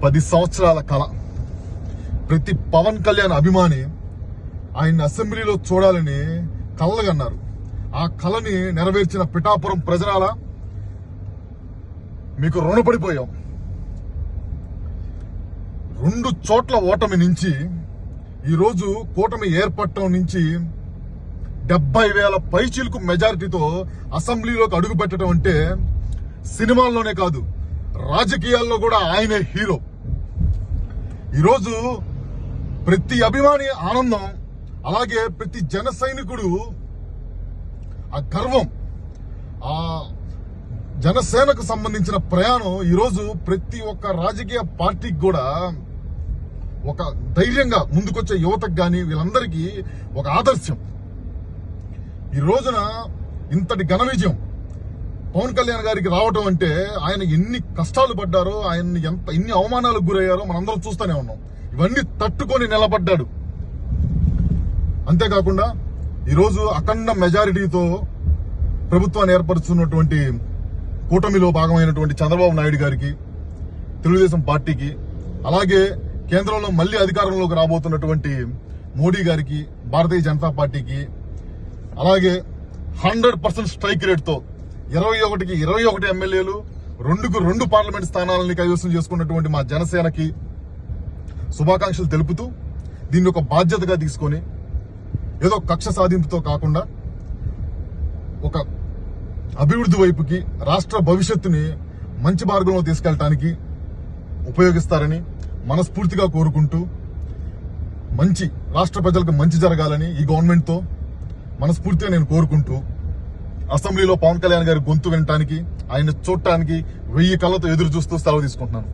10 సంవత్సరాల కళ. ప్రతి పవన్ కళ్యాణ్ అభిమాని ఆయన అసెంబ్లీలో చూడాలని కలలుగన్నారు. ఆ కళని నెరవేర్చిన పిఠాపురం ప్రజలారా మీకు రుణపడిపోయాం. 2 చోట్ల ఓటమి నుంచి ఈరోజు కూటమి ఏర్పడటం నుంచి 70,000 పైచీలకు మెజారిటీతో అసెంబ్లీలోకి అడుగు పెట్టడం అంటే సినిమాల్లోనే కాదు, రాజకీయాల్లో కూడా ఆయనే హీరో. ఈరోజు ప్రతి అభిమాని ఆనందం, అలాగే ప్రతి జన సైనికుడు ఆ గర్వం, ఆ జనసేనకు సంబంధించిన ప్రయాణం ఈరోజు ప్రతి ఒక్క రాజకీయ పార్టీకి కూడా ఒక ధైర్యంగా ముందుకొచ్చే యువతకు గాని వీళ్ళందరికీ ఒక ఆదర్శం. ఈ రోజున ఇంతటి ఘన విజయం పవన్ కళ్యాణ్ గారికి రావటం అంటే ఆయన ఎన్ని కష్టాలు పడ్డారో, ఆయన ఎన్ని అవమానాలకు గురయ్యారో మనందరం చూస్తూనే ఉన్నాం. ఇవన్నీ తట్టుకొని నిలబడ్డాడు. అంతేకాకుండా ఈరోజు అఖండ మెజారిటీతో ప్రభుత్వాన్ని ఏర్పరుస్తున్నటువంటి కూటమిలో భాగమైనటువంటి చంద్రబాబు నాయుడు గారికి, తెలుగుదేశం పార్టీకి, అలాగే కేంద్రంలో మళ్లీ అధికారంలోకి రాబోతున్నటువంటి మోడీ గారికి, భారతీయ జనతా పార్టీకి, అలాగే 100% స్ట్రైక్ రేట్ తో 21కి 21 ఎమ్మెల్యేలు, 2కు 2 పార్లమెంట్ స్థానాలని కైవసం చేసుకున్నటువంటి మా జనసేనకి శుభాకాంక్షలు తెలుపుతూ, దీన్ని ఒక బాధ్యతగా తీసుకొని ఏదో కక్ష సాధింపుతో కాకుండా ఒక అభివృద్ధి వైపుకి, రాష్ట్ర భవిష్యత్తుని మంచి మార్గంలో తీసుకెళ్ళటానికి ఉపయోగిస్తారని మనస్ఫూర్తిగా కోరుకుంటూ, మంచి రాష్ట్ర ప్రజలకు మంచి జరగాలని ఈ గవర్నమెంట్ తో మనస్ఫూర్తిగా నేను కోరుకుంటూ, అసెంబ్లీలో పవన్ కళ్యాణ్ గారి గొంతు వినటానికి, ఆయన చూడటానికి 1000 కళ్ళతో ఎదురు చూస్తూ సెలవు తీసుకుంటున్నాను.